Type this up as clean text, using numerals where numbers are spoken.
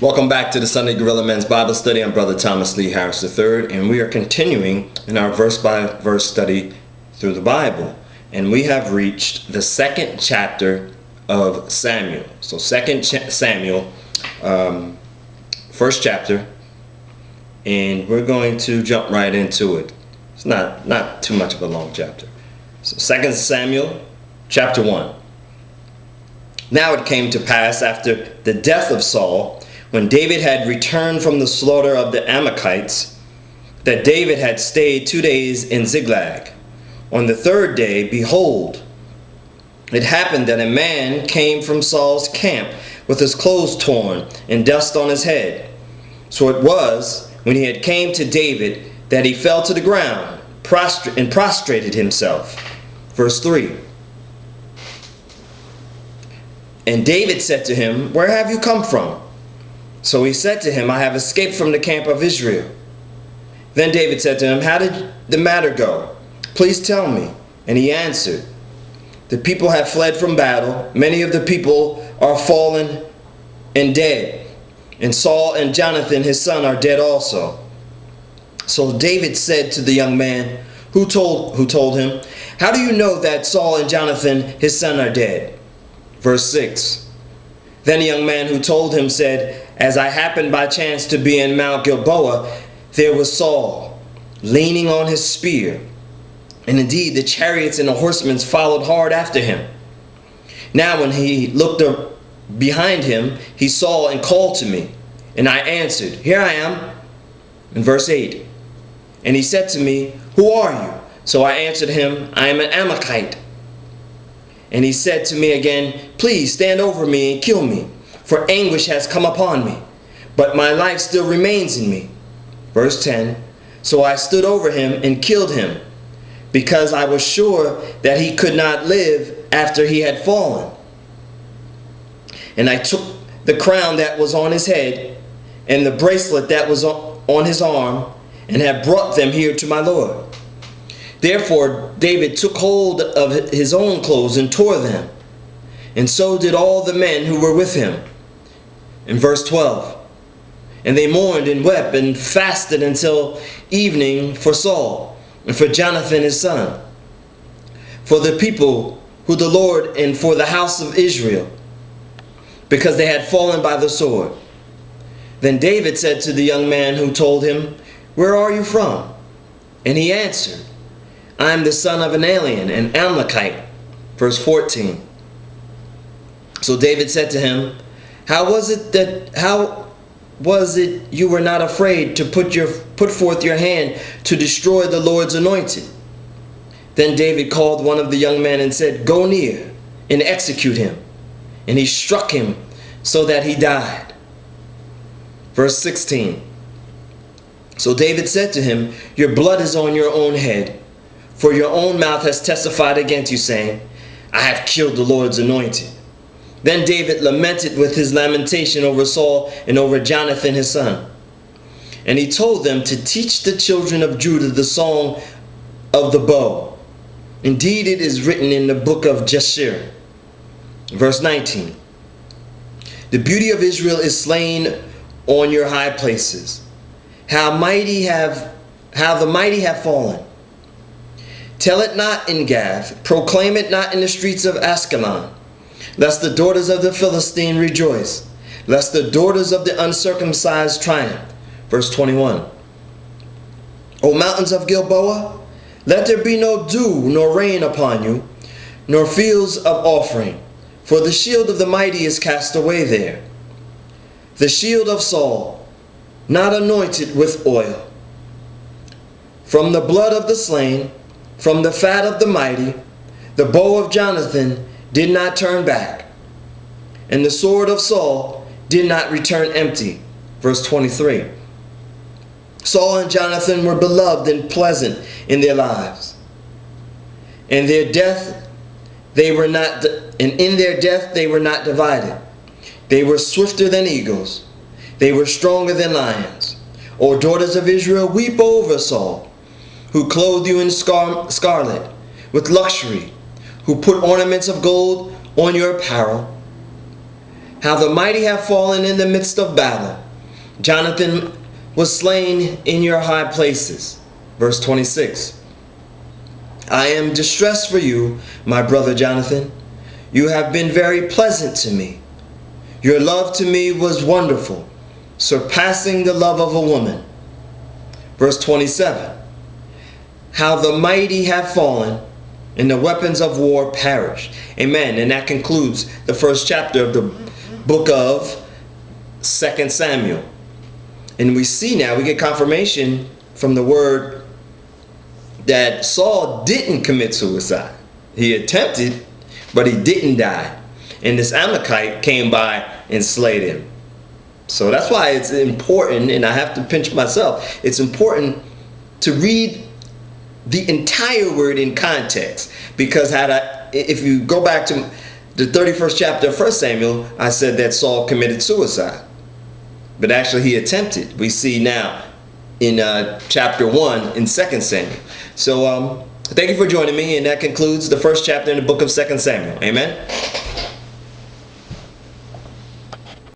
Welcome back to the Sunday Gorilla Men's Bible Study. I'm Brother Thomas Lee Harris III, and we are continuing in our verse-by-verse study through the Bible. And we have reached the second chapter of Samuel. So Samuel, first chapter, and we're going to jump right into it. It's not too much of a long chapter. So 2 Samuel, chapter 1. Now it came to pass after the death of Saul, when David had returned from the slaughter of the Amalekites, that David had stayed 2 days in Ziklag. On the third day, behold, it happened that a man came from Saul's camp with his clothes torn and dust on his head. So it was, when he had came to David, that he fell to the ground and prostrated himself. Verse 3. And David said to him, "Where have you come from?" So he said to him, "I have escaped from the camp of Israel." Then David said to him, "How did the matter go? Please tell me." And he answered, "The people have fled from battle. Many of the people are fallen and dead. And Saul and Jonathan his son are dead also." So David said to the young man who told him, "How do you know that Saul and Jonathan his son are dead?" Verse 6. Then the young man who told him said, "As I happened by chance to be in Mount Gilboa, there was Saul, leaning on his spear. And indeed the chariots and the horsemen followed hard after him. Now when he looked up behind him, he saw and called to me. And I answered, 'Here I am.'" In verse 8. And he said to me, "Who are you?" So I answered him, "I am an Amalekite." And he said to me again, "Please stand over me and kill me, for anguish has come upon me, but my life still remains in me." Verse 10. So I stood over him and killed him, because I was sure that he could not live after he had fallen. And I took the crown that was on his head and the bracelet that was on his arm, and have brought them here to my Lord. Therefore David took hold of his own clothes and tore them, and so did all the men who were with him. In verse 12. And they mourned and wept and fasted until evening for Saul and for Jonathan his son, for the people who the Lord, and for the house of Israel, because they had fallen by the sword. Then David said to the young man who told him, "Where are you from?" And he answered, "I am the son of an alien, an Amalekite." Verse 14. So David said to him, How was it you were not afraid to put forth your hand to destroy the Lord's anointed?" Then David called one of the young men and said, "Go near and execute him." And he struck him so that he died. Verse 16. So David said to him, "Your blood is on your own head, for your own mouth has testified against you, saying, 'I have killed the Lord's anointed.'" Then David lamented with his lamentation over Saul and over Jonathan his son. And he told them to teach the children of Judah the song of the bow. Indeed, it is written in the book of Jasher. Verse 19. "The beauty of Israel is slain on your high places. How the mighty have fallen. Tell it not in Gath, proclaim it not in the streets of Askelon, lest the daughters of the Philistine rejoice, lest the daughters of the uncircumcised triumph." Verse 21. "O mountains of Gilboa, let there be no dew nor rain upon you, nor fields of offering, for the shield of the mighty is cast away there. The shield of Saul, not anointed with oil. From the blood of the slain, from the fat of the mighty, the bow of Jonathan did not turn back, and the sword of Saul did not return empty." Verse 23. "Saul and Jonathan were beloved and pleasant in their lives, and in their death they were not divided. They were swifter than eagles. They were stronger than lions. O daughters of Israel, weep over Saul, who clothed you in scarlet with luxury, who put ornaments of gold on your apparel. How the mighty have fallen in the midst of battle. Jonathan was slain in your high places. Verse 26. I am distressed for you, my brother Jonathan. You have been very pleasant to me. Your love to me was wonderful, surpassing the love of a woman. Verse 27. How the mighty have fallen, and the weapons of war perished. Amen. And that concludes the first chapter of the book of 2 Samuel. And we see now, we get confirmation from the word that Saul didn't commit suicide. He attempted, but he didn't die. And this Amalekite came by and slayed him. So that's why it's important, and I have to pinch myself, it's important to read the entire word in context. Because if you go back to the 31st chapter of 1 Samuel, I said that Saul committed suicide. But actually he attempted. We see now in chapter 1 in 2 Samuel. So thank you for joining me, and that concludes the first chapter in the book of 2 Samuel. Amen.